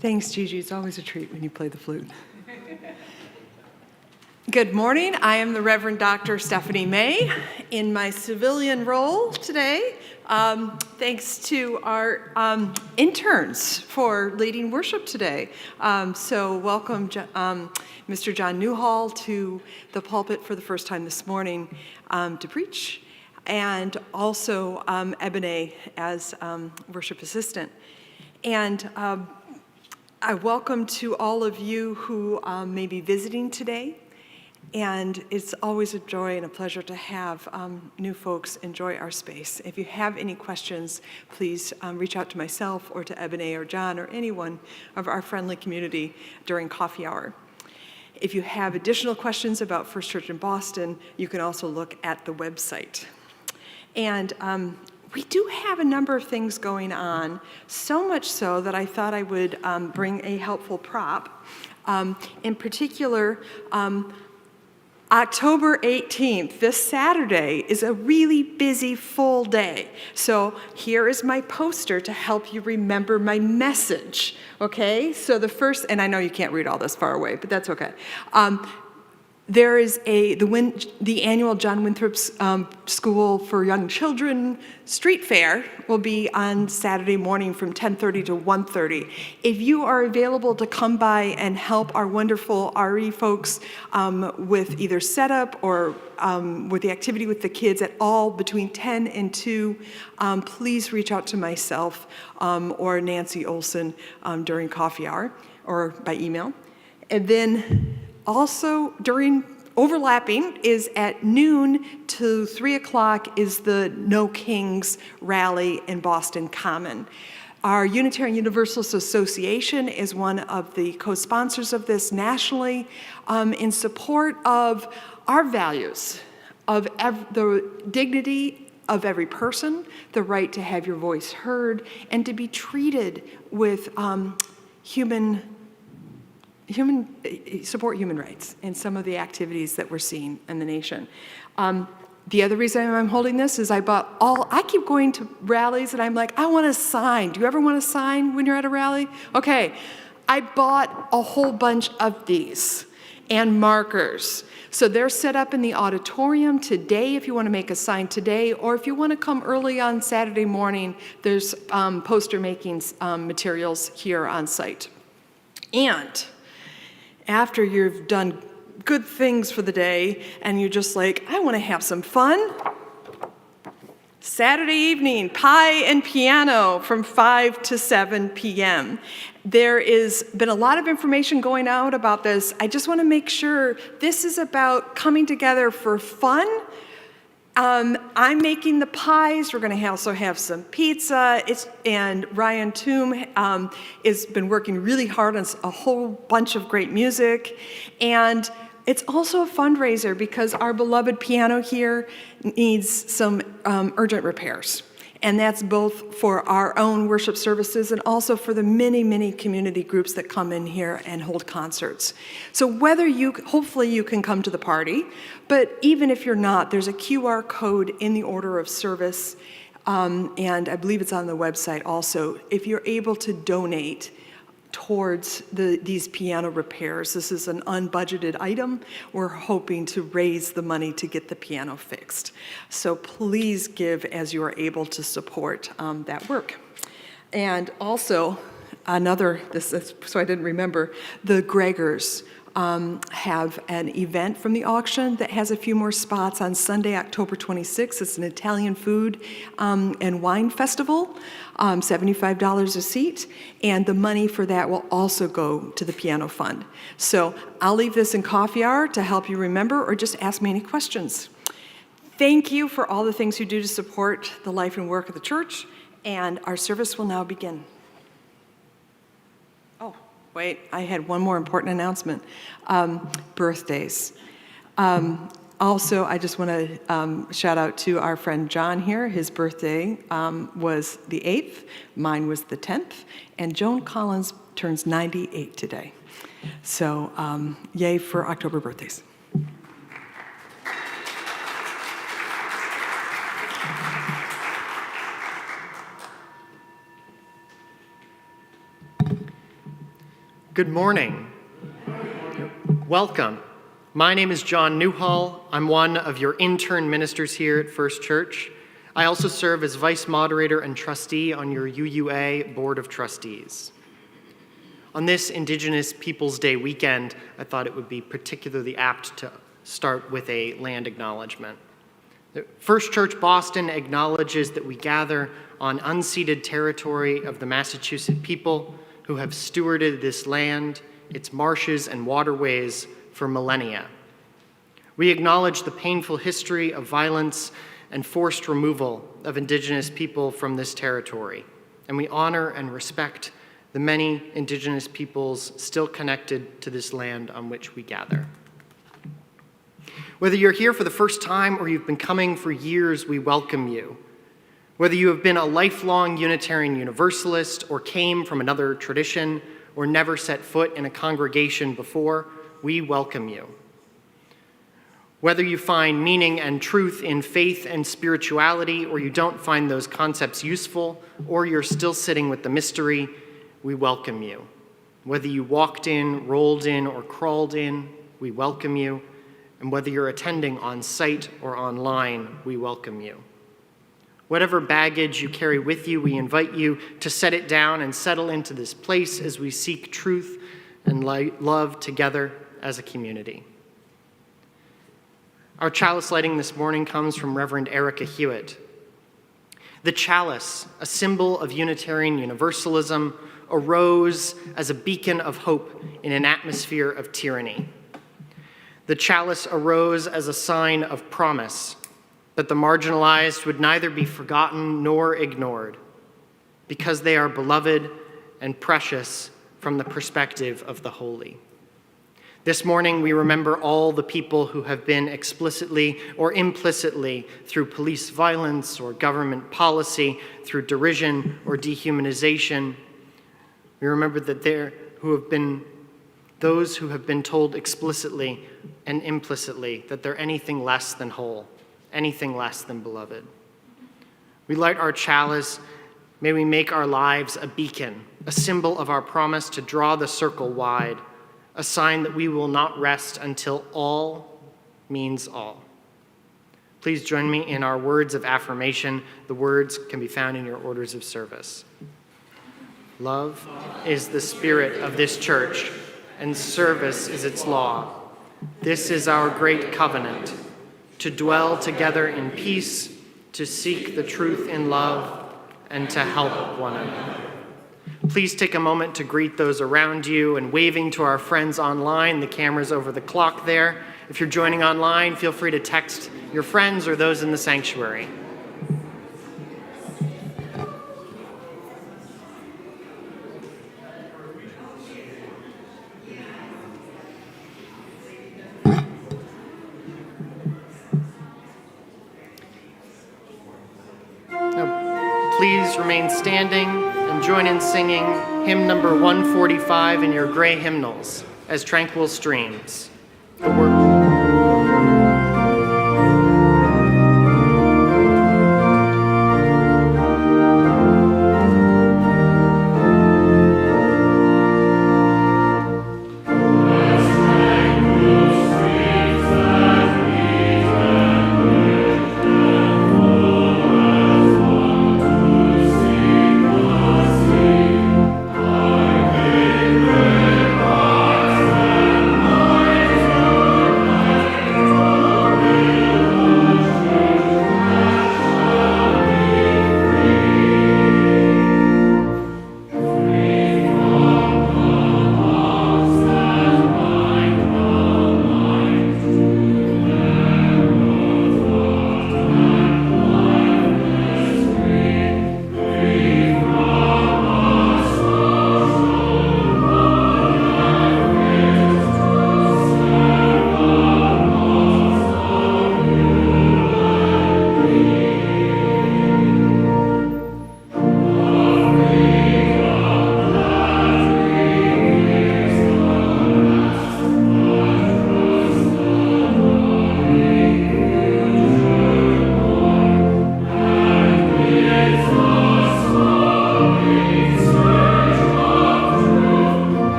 Thanks, Gigi. It's always a treat when you play the flute. Good morning. I am the Reverend Dr. Stephanie May in my civilian role today. Thanks to our interns for leading worship today. So welcome Mr. John Newhall to the pulpit for the first time this morning to preach, and also Ebony as worship assistant. And I welcome to all of you who may be visiting today. And it's always a joy and a pleasure to have new folks enjoy our space. If you have any questions, please reach out to myself or to Ebony or John or anyone of our friendly community during coffee hour. If you have additional questions about First Church in Boston, you can also look at the website. And we do have a number of things going on, so much so that I thought I would bring a helpful prop. In particular, October 18th, this Saturday, is a really busy, full day. So here is my poster to help you remember my message, okay? So the first, and I know you can't read all this far away, but that's okay. There is the annual John Winthrop's School for Young Children street fair will be on Saturday morning from 10:30 to 1:30. If you are available to come by and help our wonderful RE folks with either setup or with the activity with the kids at all between 10 and 2, please reach out to myself or Nancy Olson during coffee hour or by email. And then also, overlapping is at noon to 3 o'clock is the No Kings rally in Boston Common. Our Unitarian Universalist Association is one of the co-sponsors of this nationally in support of our values, of the dignity of every person, the right to have your voice heard, and to be treated with support human rights in some of the activities that we're seeing in the nation. The other reason I'm holding this is I keep going to rallies and I'm like, I want a sign. Do you ever want a sign when you're at a rally? Okay, I bought a whole bunch of these and markers. So they're set up in the auditorium today if you want to make a sign today, or if you want to come early on Saturday morning, there's poster making materials here on site. And after you've done good things for the day and you're just like, I want to have some fun, Saturday evening, pie and piano from 5 to 7 p.m. There has been a lot of information going out about this. I just want to make sure this is about coming together for fun. I'm making the pies. We're going to also have some pizza. And Ryan Toom has been working really hard on a whole bunch of great music. And it's also a fundraiser because our beloved piano here needs some urgent repairs. And that's both for our own worship services and also for the many, many community groups that come in here and hold concerts. So hopefully you can come to the party, but even if you're not, there's a QR code in the order of service, and I believe it's on the website also. If you're able to donate towards these piano repairs. This is an unbudgeted item. We're hoping to raise the money to get the piano fixed. So please give as you are able to support that work. And also, so I didn't remember, the Gregors have an event from the auction that has a few more spots on Sunday, October 26th. It's an Italian food and wine festival, $75 a seat, and the money for that will also go to the piano fund. So I'll leave this in coffee hour to help you remember, or just ask me any questions. Thank you for all the things you do to support the life and work of the church, and our service will now begin. Wait, I had one more important announcement. Birthdays. Also, I just want to shout out to our friend John here. His birthday was the 8th, mine was the 10th, and Joan Collins turns 98 today. So yay for October birthdays. Good morning. Welcome. My name is John Newhall. I'm one of your intern ministers here at First Church. I also serve as vice moderator and trustee on your UUA Board of Trustees. On this Indigenous Peoples Day weekend, I thought it would be particularly apt to start with a land acknowledgement. First Church Boston acknowledges that we gather on unceded territory of the Massachusetts people who have stewarded this land, its marshes and waterways for millennia. We acknowledge the painful history of violence and forced removal of Indigenous people from this territory, and we honor and respect the many Indigenous peoples still connected to this land on which we gather. Whether you're here for the first time or you've been coming for years, we welcome you. Whether you have been a lifelong Unitarian Universalist or came from another tradition or never set foot in a congregation before, we welcome you. Whether you find meaning and truth in faith and spirituality or you don't find those concepts useful or you're still sitting with the mystery, we welcome you. Whether you walked in, rolled in, or crawled in, we welcome you. And whether you're attending on site or online, we welcome you. Whatever baggage you carry with you, we invite you to set it down and settle into this place as we seek truth and love together as a community. Our chalice lighting this morning comes from Reverend Erica Hewitt. The chalice, a symbol of Unitarian Universalism, arose as a beacon of hope in an atmosphere of tyranny. The chalice arose as a sign of promise that the marginalized would neither be forgotten nor ignored because they are beloved and precious from the perspective of the holy. This morning, we remember all the people who have been explicitly or implicitly, through police violence or government policy, through derision or dehumanization. We remember that those who have been told explicitly and implicitly that they're anything less than whole, anything less than beloved. We light our chalice. May we make our lives a beacon, a symbol of our promise to draw the circle wide, a sign that we will not rest until all means all. Please join me in our words of affirmation. The words can be found in your orders of service. Love is the spirit of this church, and service is its law. This is our great covenant, to dwell together in peace, to seek the truth in love, and to help one another. Please take a moment to greet those around you and waving to our friends online. The camera's over the clock there. If you're joining online, feel free to text your friends or those in the sanctuary. Please remain standing and join in singing hymn number 145 in your gray hymnals as Tranquil Streams. The word.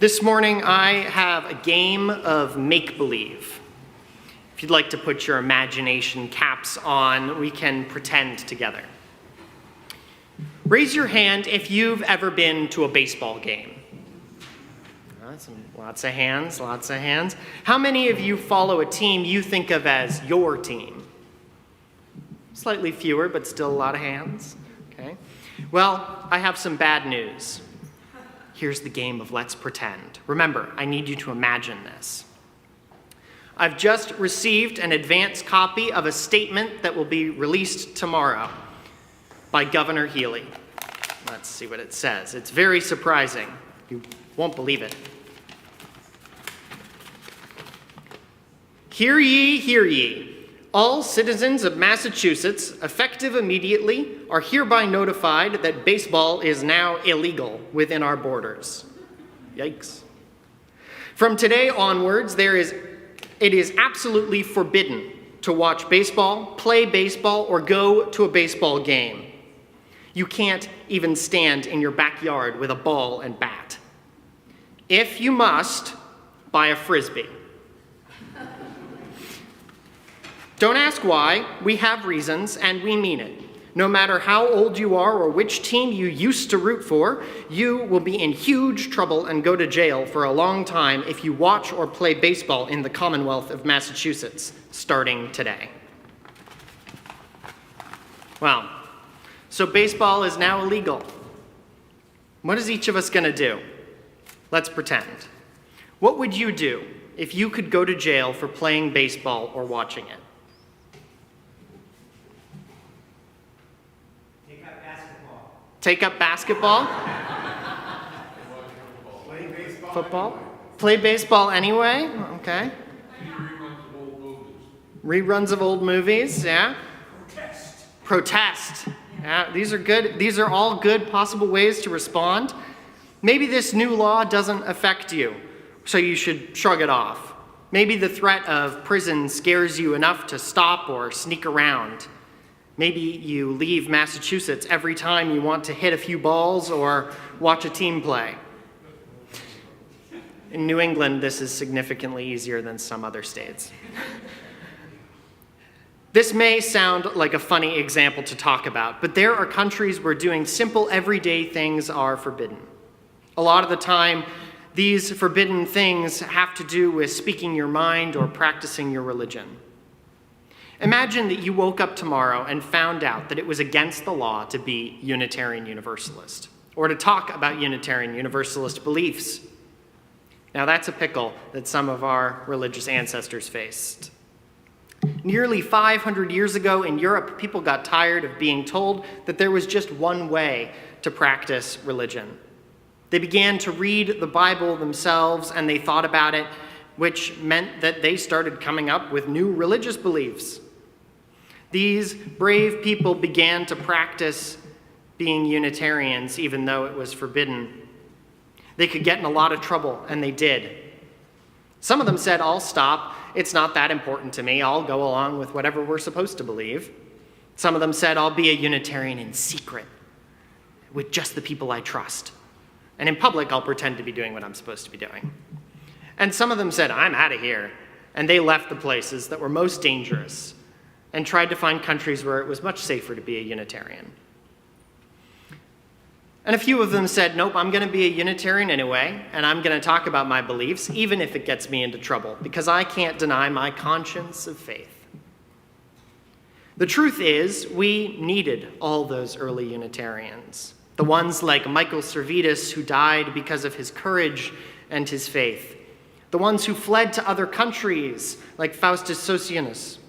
This morning, I have a game of make-believe. If you'd like to put your imagination caps on, we can pretend together. Raise your hand if you've ever been to a baseball game. Lots of hands, lots of hands. How many of you follow a team you think of as your team? Slightly fewer, but still a lot of hands. Okay. Well, I have some bad news. Here's the game of Let's Pretend. Remember, I need you to imagine this. I've just received an advance copy of a statement that will be released tomorrow by Governor Healy. Let's see what it says. It's very surprising. You won't believe it. Hear ye, hear ye. All citizens of Massachusetts, effective immediately, are hereby notified that baseball is now illegal within our borders. Yikes. From today onwards, it is absolutely forbidden to watch baseball, play baseball, or go to a baseball game. You can't even stand in your backyard with a ball and bat. If you must, buy a Frisbee. Don't ask why. We have reasons, and we mean it. No matter how old you are or which team you used to root for, you will be in huge trouble and go to jail for a long time if you watch or play baseball in the Commonwealth of Massachusetts, starting today. Well, so baseball is now illegal. What is each of us going to do? Let's pretend. What would you do if you could go to jail for playing baseball or watching it? Take up basketball? Play baseball. Football? Play baseball anyway? Okay. Reruns of old movies. Reruns of old movies, yeah. Protest. Yeah, these are good. These are all good possible ways to respond. Maybe this new law doesn't affect you, so you should shrug it off. Maybe the threat of prison scares you enough to stop or sneak around. Maybe you leave Massachusetts every time you want to hit a few balls or watch a team play. In New England, this is significantly easier than some other states. This may sound like a funny example to talk about, but there are countries where doing simple everyday things are forbidden. A lot of the time, these forbidden things have to do with speaking your mind or practicing your religion. Imagine that you woke up tomorrow and found out that it was against the law to be Unitarian Universalist, or to talk about Unitarian Universalist beliefs. Now that's a pickle that some of our religious ancestors faced. Nearly 500 years ago in Europe, people got tired of being told that there was just one way to practice religion. They began to read the Bible themselves, and they thought about it, which meant that they started coming up with new religious beliefs. These brave people began to practice being Unitarians, even though it was forbidden. They could get in a lot of trouble, and they did. Some of them said, I'll stop. It's not that important to me. I'll go along with whatever we're supposed to believe. Some of them said, I'll be a Unitarian in secret, with just the people I trust. And in public, I'll pretend to be doing what I'm supposed to be doing. And some of them said, I'm out of here. And they left the places that were most dangerous and tried to find countries where it was much safer to be a Unitarian. And a few of them said, nope, I'm going to be a Unitarian anyway, and I'm going to talk about my beliefs, even if it gets me into trouble, because I can't deny my conscience of faith. The truth is, we needed all those early Unitarians, the ones like Michael Servetus, who died because of his courage and his faith, the ones who fled to other countries, like Faustus Socinus,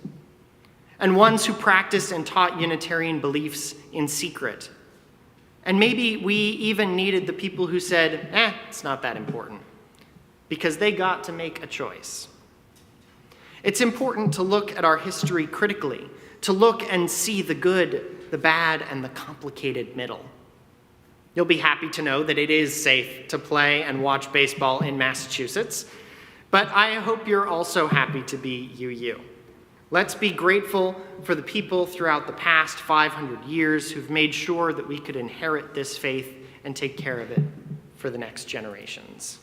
and ones who practiced and taught Unitarian beliefs in secret. And maybe we even needed the people who said, it's not that important, because they got to make a choice. It's important to look at our history critically, to look and see the good, the bad, and the complicated middle. You'll be happy to know that it is safe to play and watch baseball in Massachusetts, but I hope you're also happy to be UU. Let's be grateful for the people throughout the past 500 years who've made sure that we could inherit this faith and take care of it for the next generations.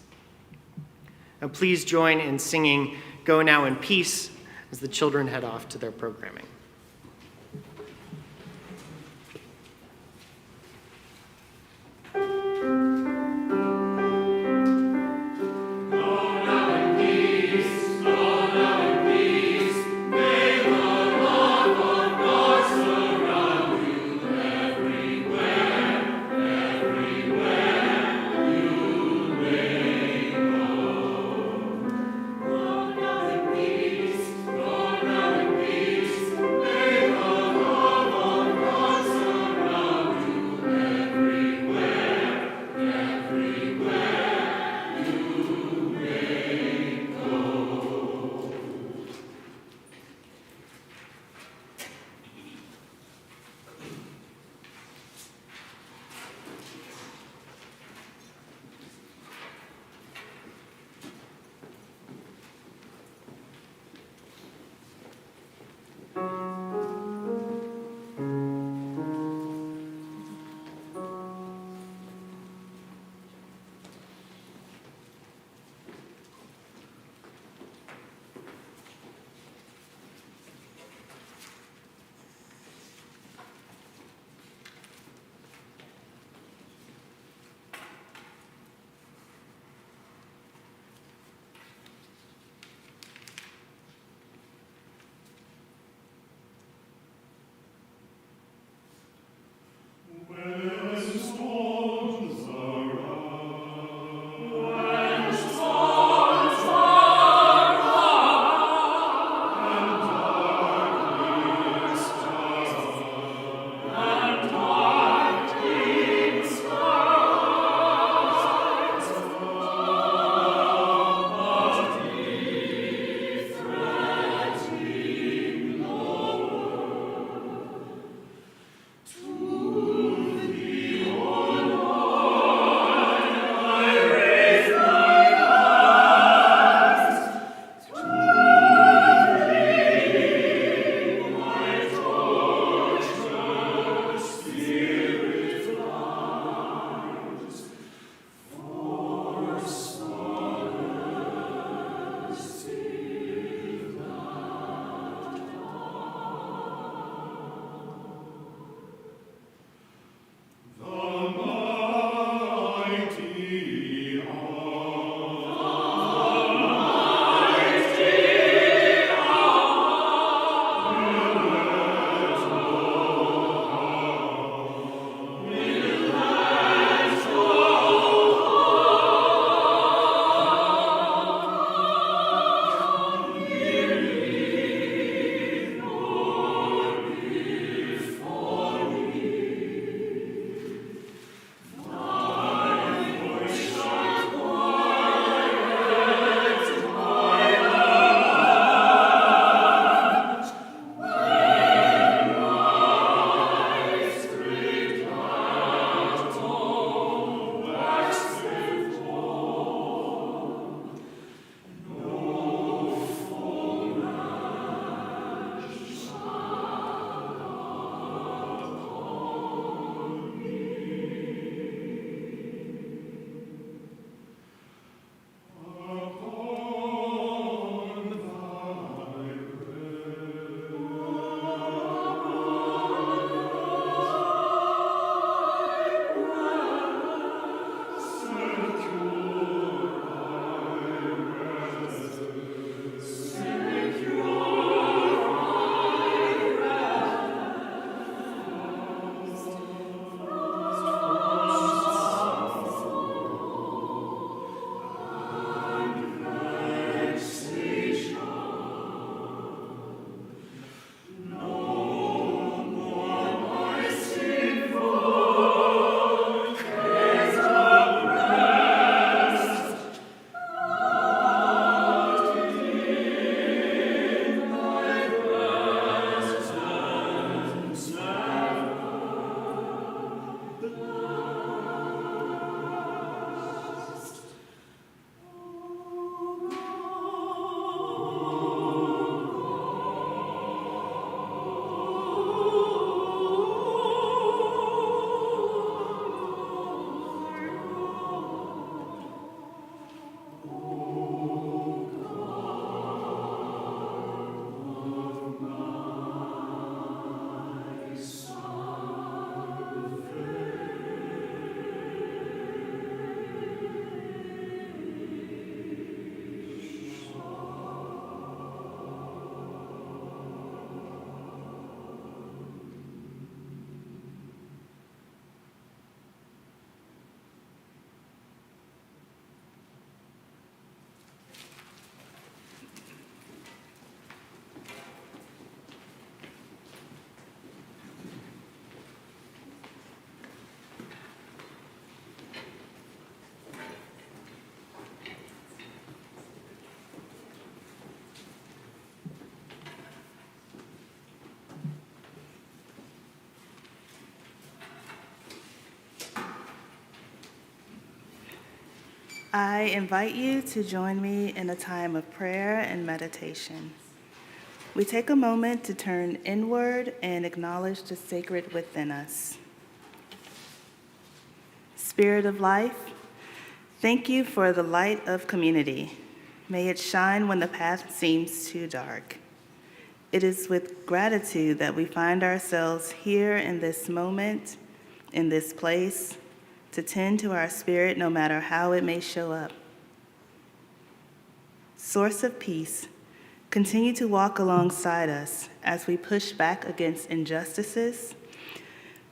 Now please join in singing Go Now in Peace as the children head off to their programming. Peace, I invite you to join me in a time of prayer and meditation. We take a moment to turn inward and acknowledge the sacred within us. Spirit of life, thank you for the light of community. May it shine when the path seems too dark. It is with gratitude that we find ourselves here in this moment, in this place, to tend to our spirit no matter how it may show up. Source of peace, continue to walk alongside us as we push back against injustices,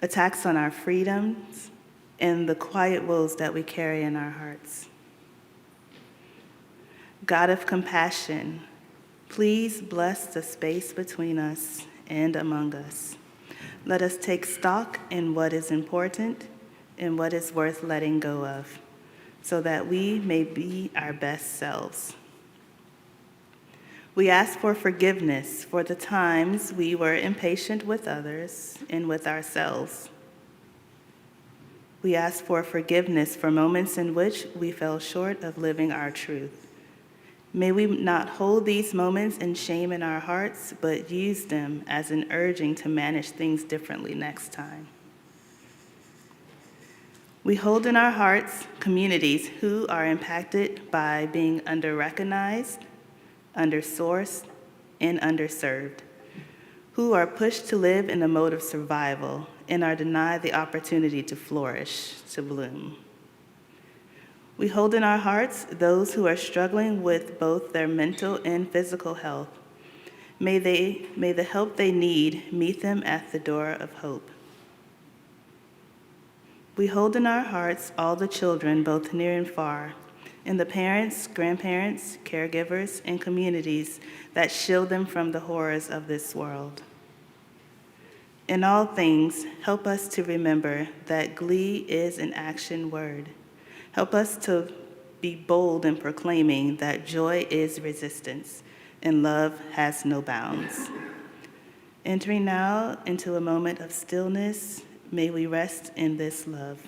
attacks on our freedoms, and the quiet woes that we carry in our hearts. God of compassion, please bless the space between us and among us. Let us take stock in what is important and what is worth letting go of, so that we may be our best selves. We ask for forgiveness for the times we were impatient with others and with ourselves. We ask for forgiveness for moments in which we fell short of living our truth. May we not hold these moments in shame in our hearts, but use them as an urging to manage things differently next time. We hold in our hearts communities who are impacted by being under-recognized, under-sourced, and underserved, who are pushed to live in a mode of survival and are denied the opportunity to flourish, to bloom. We hold in our hearts those who are struggling with both their mental and physical health. May the help they need meet them at the door of hope. We hold in our hearts all the children, both near and far, and the parents, grandparents, caregivers, and communities that shield them from the horrors of this world. In all things, help us to remember that glee is an action word. Help us to be bold in proclaiming that joy is resistance and love has no bounds. Entering now into a moment of stillness, may we rest in this love.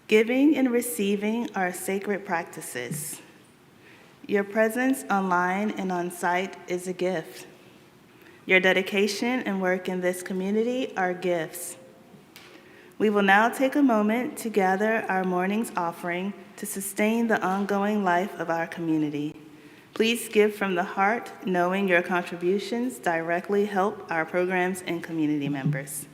Giving and receiving are sacred practices. Your presence online and on site is a gift. Your dedication and work in this community are gifts. We will now take a moment to gather our morning's offering to sustain the ongoing life of our community. Please give from the heart, knowing your contributions directly help our programs and community members.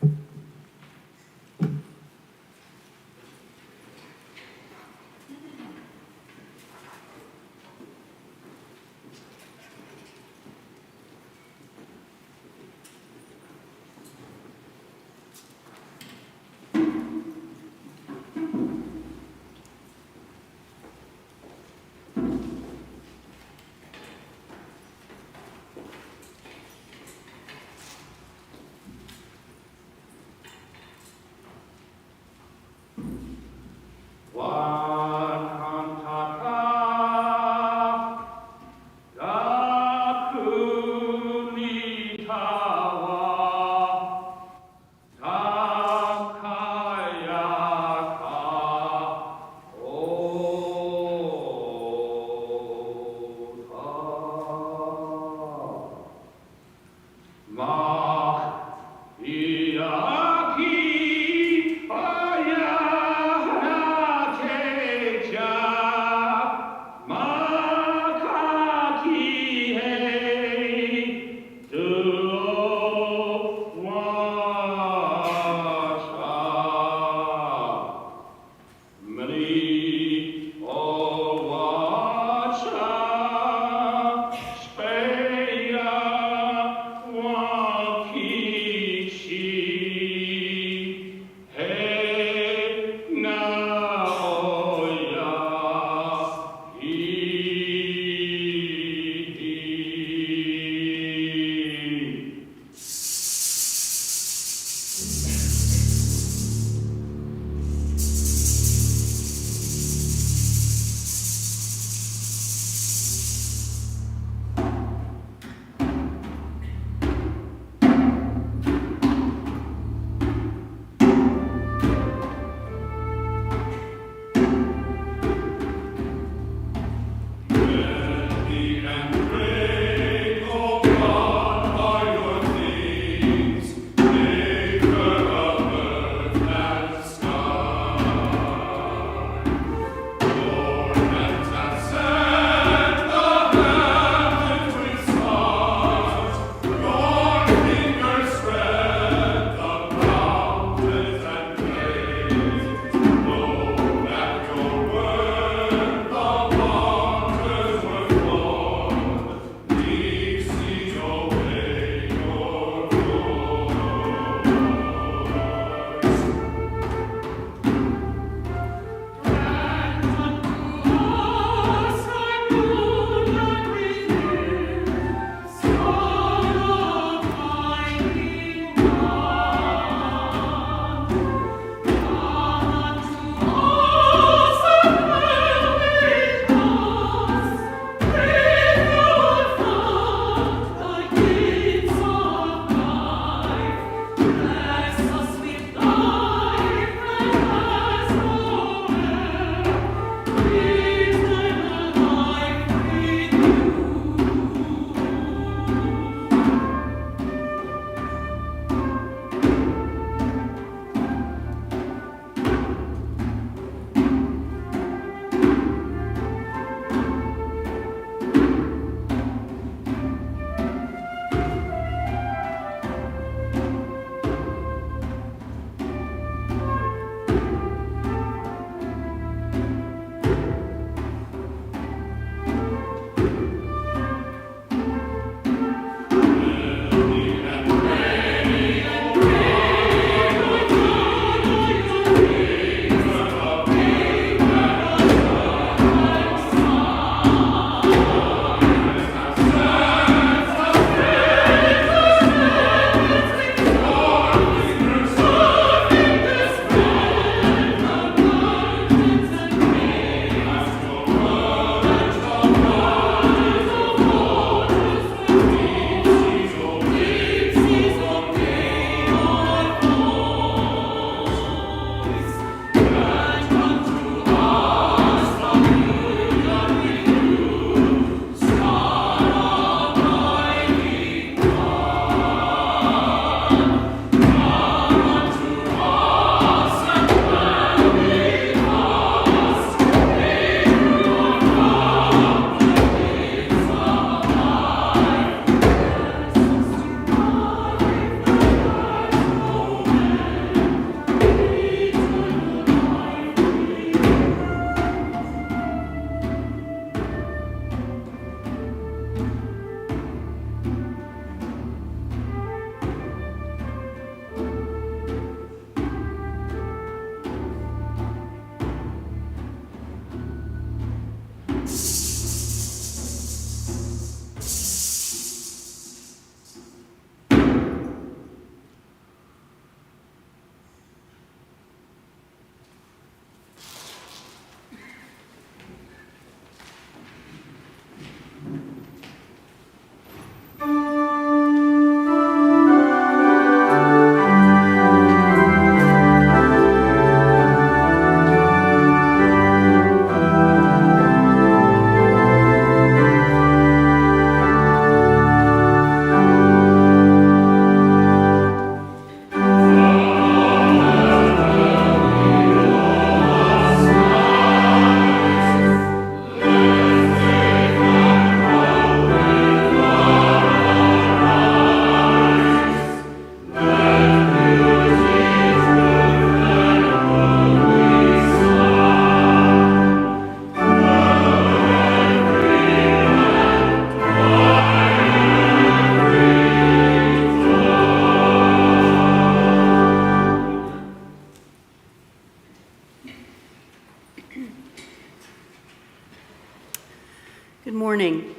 Good morning.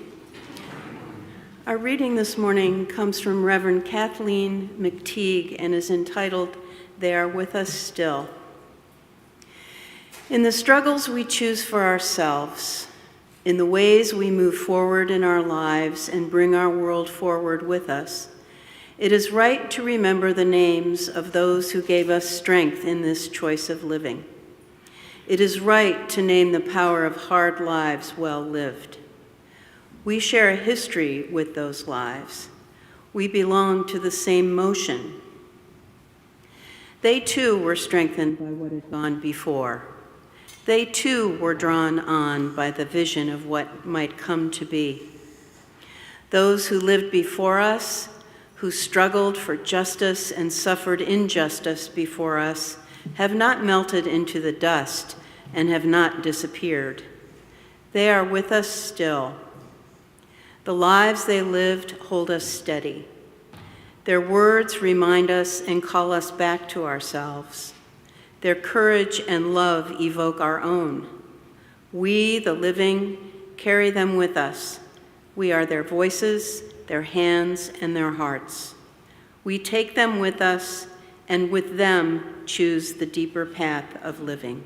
Our reading this morning comes from Reverend Kathleen McTeague and is entitled, "They Are With Us Still." In the struggles we choose for ourselves, in the ways we move forward in our lives and bring our world forward with us, it is right to remember the names of those who gave us strength in this choice of living. It is right to name the power of hard lives well lived. We share a history with those lives. We belong to the same motion. They too were strengthened by what had gone before. They too were drawn on by the vision of what might come to be. Those who lived before us, who struggled for justice and suffered injustice before us, have not melted into the dust and have not disappeared. They are with us still. The lives they lived hold us steady. Their words remind us and call us back to ourselves. Their courage and love evoke our own. We, the living, carry them with us. We are their voices, their hands, and their hearts. We take them with us, and with them choose the deeper path of living.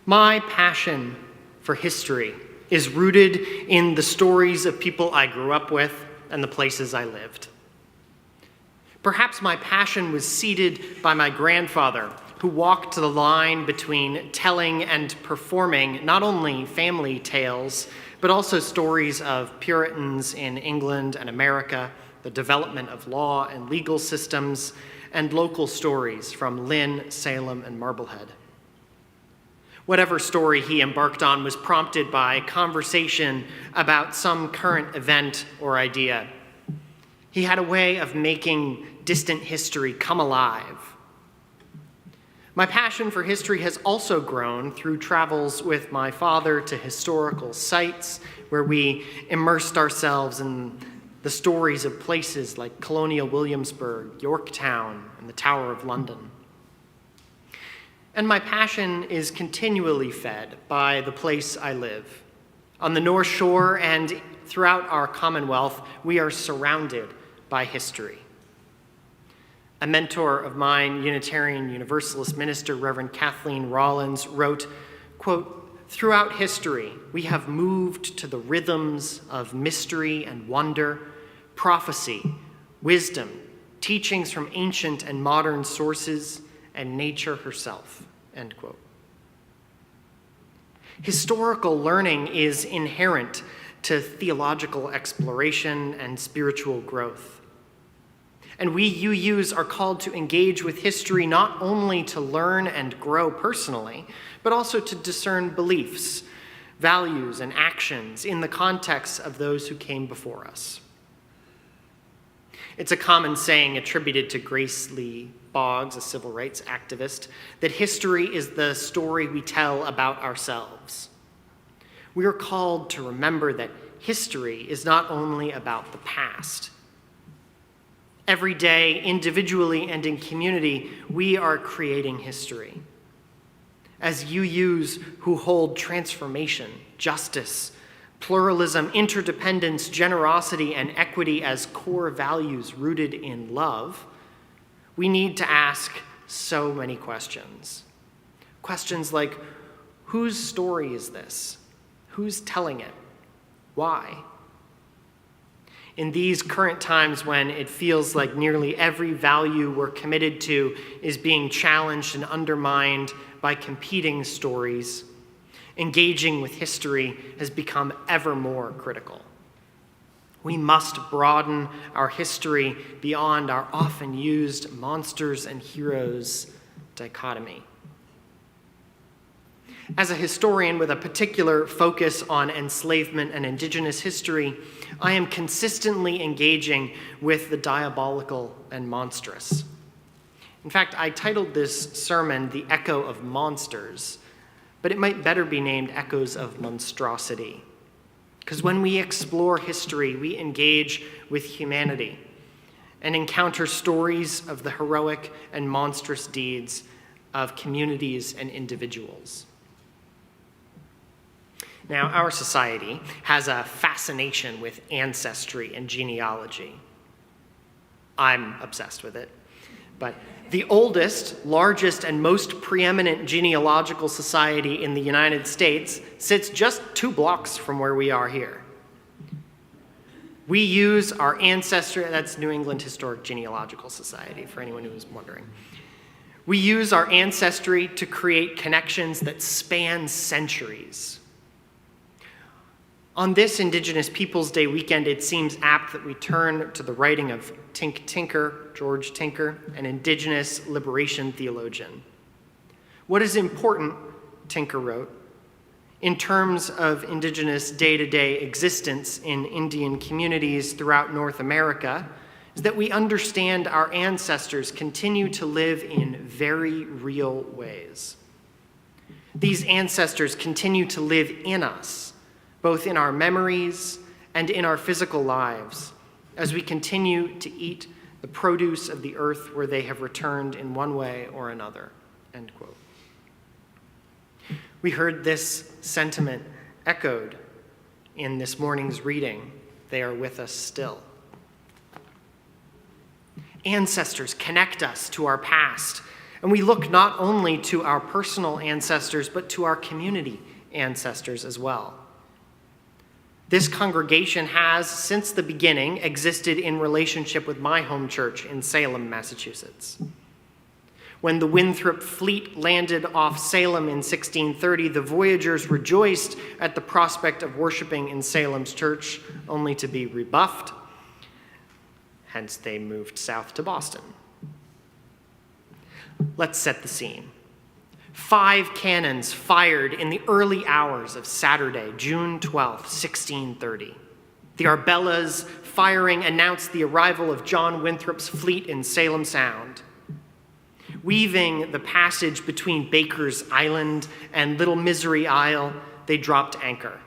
My passion for history is rooted in the stories of people I grew up with and the places I lived. Perhaps my passion was seeded by my grandfather, who walked the line between telling and performing not only family tales, but also stories of Puritans in England and America, the development of law and legal systems, and local stories from Lynn, Salem, and Marblehead. Whatever story he embarked on was prompted by conversation about some current event or idea. He had a way of making distant history come alive. My passion for history has also grown through travels with my father to historical sites where we immersed ourselves in the stories of places like Colonial Williamsburg, Yorktown, and the Tower of London. And my passion is continually fed by the place I live. On the North Shore and throughout our Commonwealth, we are surrounded by history. A mentor of mine, Unitarian Universalist minister Reverend Kathleen Rollins, wrote, quote, "Throughout history, we have moved to the rhythms of mystery and wonder, prophecy, wisdom, teachings from ancient and modern sources, and nature herself," end quote. Historical learning is inherent to theological exploration and spiritual growth. And we UUs are called to engage with history not only to learn and grow personally, but also to discern beliefs, values, and actions in the context of those who came before us. It's a common saying attributed to Grace Lee Boggs, a civil rights activist, that history is the story we tell about ourselves. We are called to remember that history is not only about the past. Every day, individually and in community, we are creating history. As UUs who hold transformation, justice, pluralism, interdependence, generosity, and equity as core values rooted in love, we need to ask so many questions. Questions like, whose story is this? Who's telling it? Why? In these current times when it feels like nearly every value we're committed to is being challenged and undermined by competing stories, engaging with history has become ever more critical. We must broaden our history beyond our often used monsters and heroes dichotomy. As a historian with a particular focus on enslavement and indigenous history, I am consistently engaging with the diabolical and monstrous. In fact, I titled this sermon "The Echo of Monsters," but it might better be named "Echoes of Monstrosity." Because when we explore history, we engage with humanity and encounter stories of the heroic and monstrous deeds of communities and individuals. Now, our society has a fascination with ancestry and genealogy. I'm obsessed with it. But the oldest, largest, and most preeminent genealogical society in the United States sits just 2 blocks from where we are here. We use our ancestry, that's New England Historic Genealogical Society, for anyone who was wondering. We use our ancestry to create connections that span centuries. On this Indigenous Peoples Day weekend, it seems apt that we turn to the writing of Tink Tinker, George Tinker, an Indigenous liberation theologian. What is important, Tinker wrote, in terms of Indigenous day-to-day existence in Indian communities throughout North America is that we understand our ancestors continue to live in very real ways. These ancestors continue to live in us, both in our memories and in our physical lives, as we continue to eat the produce of the earth where they have returned in one way or another, end quote. We heard this sentiment echoed in this morning's reading. They are with us still. Ancestors connect us to our past, and we look not only to our personal ancestors, but to our community ancestors as well. This congregation has, since the beginning, existed in relationship with my home church in Salem, Massachusetts. When the Winthrop fleet landed off Salem in 1630, the voyagers rejoiced at the prospect of worshiping in Salem's church, only to be rebuffed. Hence, they moved south to Boston. Let's set the scene. 5 cannons fired in the early hours of Saturday, June 12, 1630. The Arbellas firing announced the arrival of John Winthrop's fleet in Salem Sound. Weaving the passage between Baker's Island and Little Misery Isle, they dropped anchor.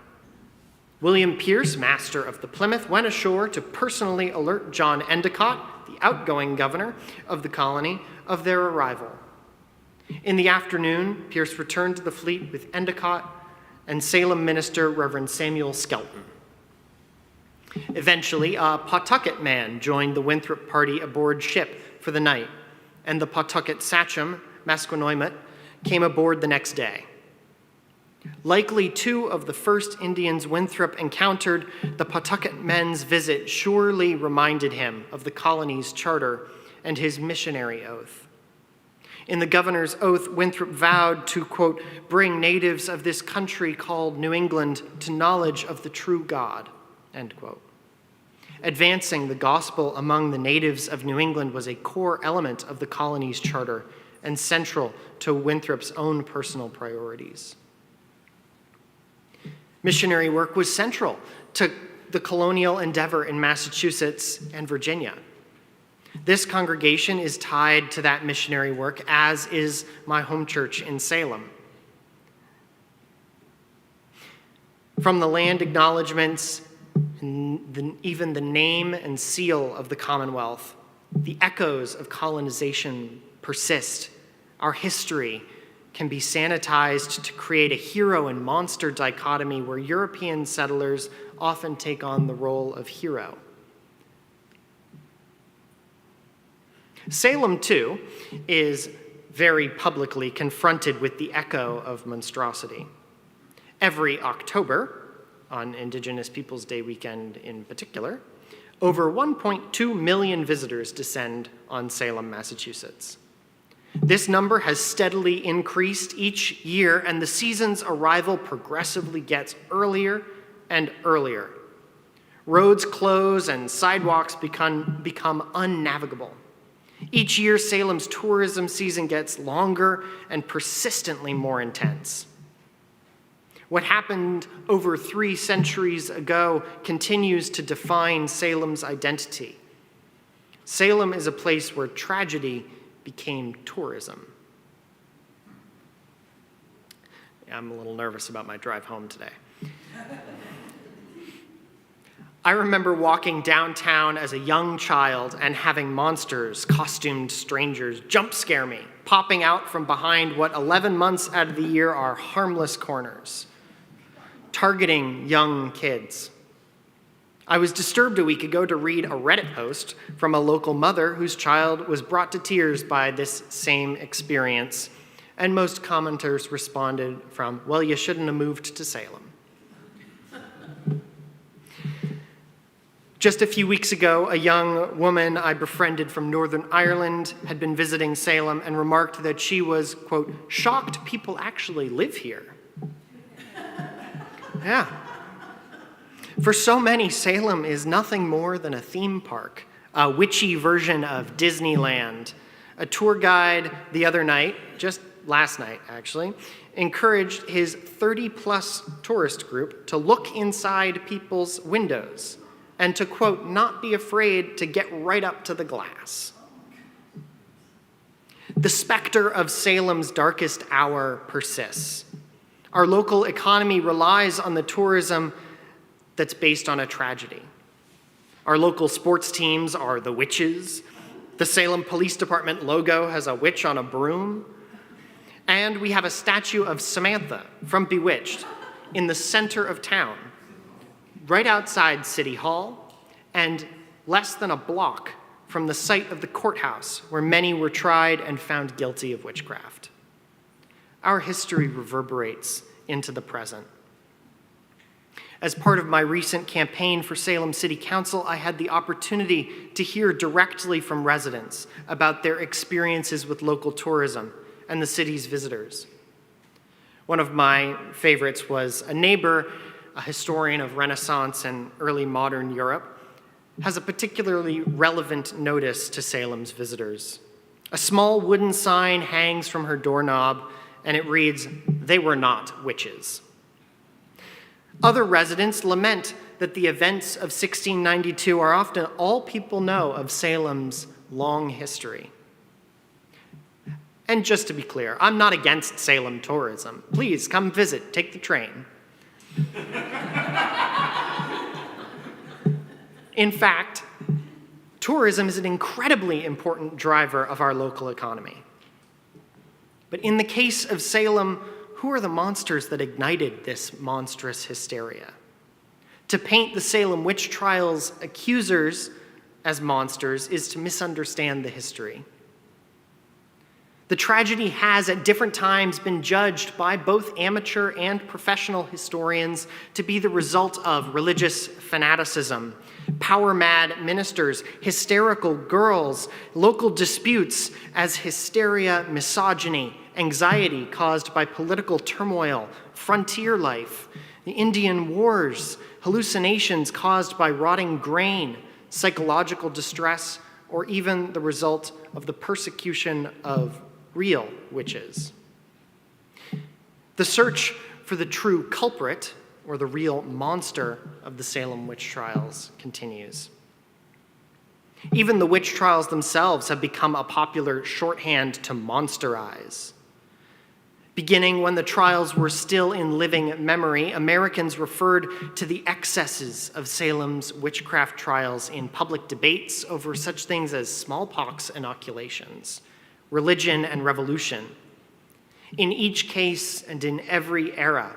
William Pierce, master of the Plymouth, went ashore to personally alert John Endicott, the outgoing governor of the colony, of their arrival. In the afternoon, Pierce returned to the fleet with Endicott and Salem minister Reverend Samuel Skelton. Eventually, a Pawtucket man joined the Winthrop party aboard ship for the night, and the Pawtucket sachem, Masquenoit, came aboard the next day. Likely 2 of the first Indians Winthrop encountered, the Pawtucket men's visit surely reminded him of the colony's charter and his missionary oath. In the governor's oath, Winthrop vowed to, quote, bring natives of this country called New England to knowledge of the true God, end quote. Advancing the gospel among the natives of New England was a core element of the colony's charter and central to Winthrop's own personal priorities. Missionary work was central to the colonial endeavor in Massachusetts and Virginia. This congregation is tied to that missionary work, as is my home church in Salem. From the land acknowledgments, and even the name and seal of the Commonwealth, the echoes of colonization persist. Our history can be sanitized to create a hero and monster dichotomy where European settlers often take on the role of hero. Salem, too, is very publicly confronted with the echo of monstrosity. Every October, on Indigenous Peoples Day weekend in particular, over 1.2 million visitors descend on Salem, Massachusetts. This number has steadily increased each year, and the season's arrival progressively gets earlier and earlier. Roads close and sidewalks become unnavigable. Each year, Salem's tourism season gets longer and persistently more intense. What happened over 3 centuries ago continues to define Salem's identity. Salem is a place where tragedy became tourism. I'm a little nervous about my drive home today. I remember walking downtown as a young child and having monsters, costumed strangers, jump scare me, popping out from behind what 11 months out of the year are harmless corners, targeting young kids. I was disturbed a week ago to read a Reddit post from a local mother whose child was brought to tears by this same experience, and most commenters responded from, "Well, you shouldn't have moved to Salem." Just a few weeks ago, a young woman I befriended from Northern Ireland had been visiting Salem and remarked that she was, quote, "shocked people actually live here." Yeah. For so many, Salem is nothing more than a theme park, a witchy version of Disneyland. A tour guide the other night, just last night actually, encouraged his 30-plus tourist group to look inside people's windows and to, quote, "not be afraid to get right up to the glass." The specter of Salem's darkest hour persists. Our local economy relies on the tourism that's based on a tragedy. Our local sports teams are the witches. The Salem Police Department logo has a witch on a broom. And we have a statue of Samantha from Bewitched in the center of town, right outside City Hall, and less than a block from the site of the courthouse where many were tried and found guilty of witchcraft. Our history reverberates into the present. As part of my recent campaign for Salem City Council, I had the opportunity to hear directly from residents about their experiences with local tourism and the city's visitors. One of my favorites was a neighbor, a historian of Renaissance and early modern Europe, has a particularly relevant notice to Salem's visitors. A small wooden sign hangs from her doorknob, and it reads, "They were not witches." Other residents lament that the events of 1692 are often all people know of Salem's long history. And just to be clear, I'm not against Salem tourism. Please come visit, take the train. In fact, tourism is an incredibly important driver of our local economy. But in the case of Salem, who are the monsters that ignited this monstrous hysteria? To paint the Salem witch trials accusers as monsters is to misunderstand the history. The tragedy has at different times been judged by both amateur and professional historians to be the result of religious fanaticism, power-mad ministers, hysterical girls, local disputes as hysteria, misogyny, anxiety caused by political turmoil, frontier life, the Indian Wars, hallucinations caused by rotting grain, psychological distress, or even the result of the persecution of real witches. The search for the true culprit, or the real monster of the Salem witch trials, continues. Even the witch trials themselves have become a popular shorthand to monsterize. Beginning when the trials were still in living memory, Americans referred to the excesses of Salem's witchcraft trials in public debates over such things as smallpox inoculations, religion and revolution. In each case and in every era,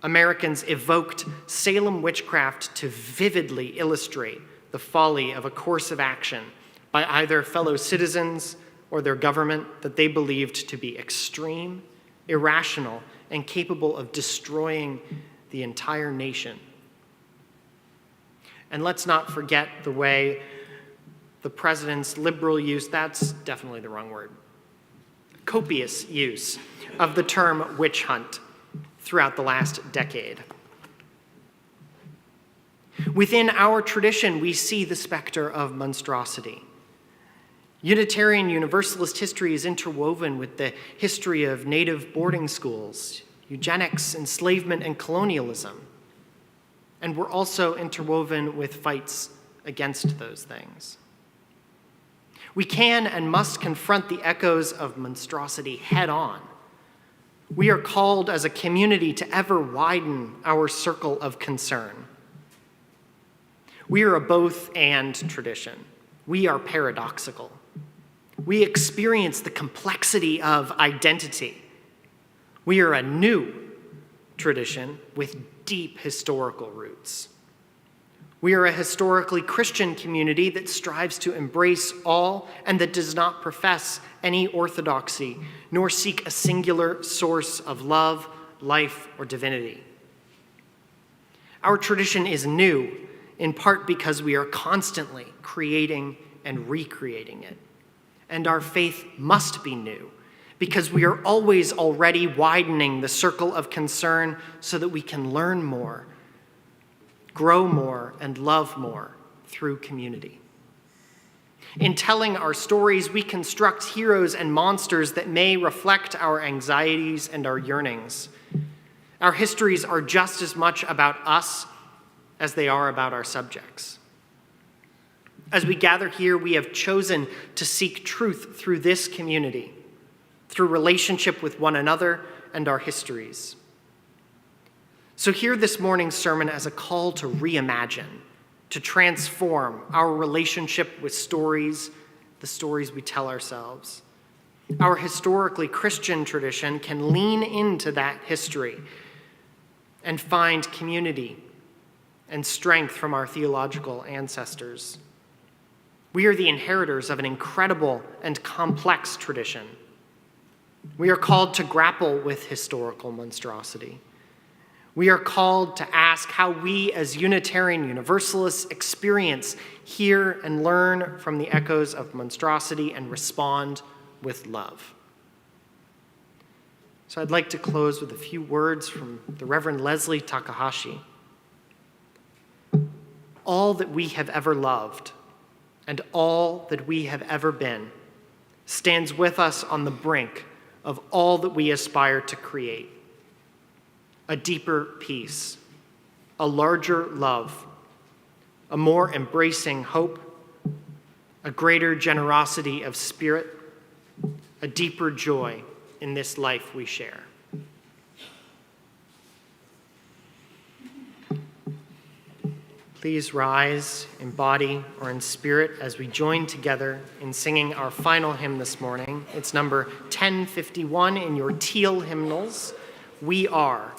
Americans evoked Salem witchcraft to vividly illustrate the folly of a course of action by either fellow citizens or their government that they believed to be extreme, irrational, and capable of destroying the entire nation. And let's not forget the way the president's liberal use, that's definitely the wrong word, copious use of the term witch hunt throughout the last decade. Within our tradition, we see the specter of monstrosity. Unitarian Universalist history is interwoven with the history of native boarding schools, eugenics, enslavement, and colonialism. And we're also interwoven with fights against those things. We can and must confront the echoes of monstrosity head on. We are called as a community to ever widen our circle of concern. We are a both-and tradition. We are paradoxical. We experience the complexity of identity. We are a new tradition with deep historical roots. We are a historically Christian community that strives to embrace all and that does not profess any orthodoxy, nor seek a singular source of love, life, or divinity. Our tradition is new, in part because we are constantly creating and recreating it. And our faith must be new, because we are always already widening the circle of concern so that we can learn more, grow more, and love more through community. In telling our stories, we construct heroes and monsters that may reflect our anxieties and our yearnings. Our histories are just as much about us as they are about our subjects. As we gather here, we have chosen to seek truth through this community, through relationship with one another and our histories. So hear this morning's sermon as a call to reimagine, to transform our relationship with stories, the stories we tell ourselves. Our historically Christian tradition can lean into that history and find community and strength from our theological ancestors. We are the inheritors of an incredible and complex tradition. We are called to grapple with historical monstrosity. We are called to ask how we as Unitarian Universalists experience, hear, and learn from the echoes of monstrosity and respond with love. So I'd like to close with a few words from the Reverend Leslie Takahashi. All that we have ever loved and all that we have ever been stands with us on the brink of all that we aspire to create. A deeper peace, a larger love, a more embracing hope, a greater generosity of spirit, a deeper joy in this life we share. Please rise in body or in spirit as we join together in singing our final hymn this morning. It's number 1051 in your teal hymnals, We Are.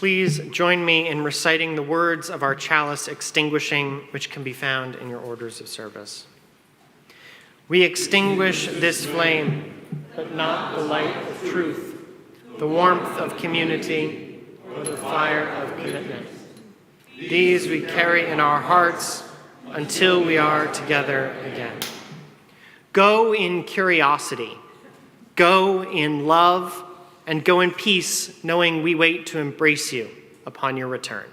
please join me in reciting the words of our chalice extinguishing, which can be found in your orders of service. We extinguish this flame, but not the light of truth, the warmth of community, or the fire of commitment. These we carry in our hearts until we are together again. Go in curiosity, go in love, and go in peace, knowing we wait to embrace you upon your return.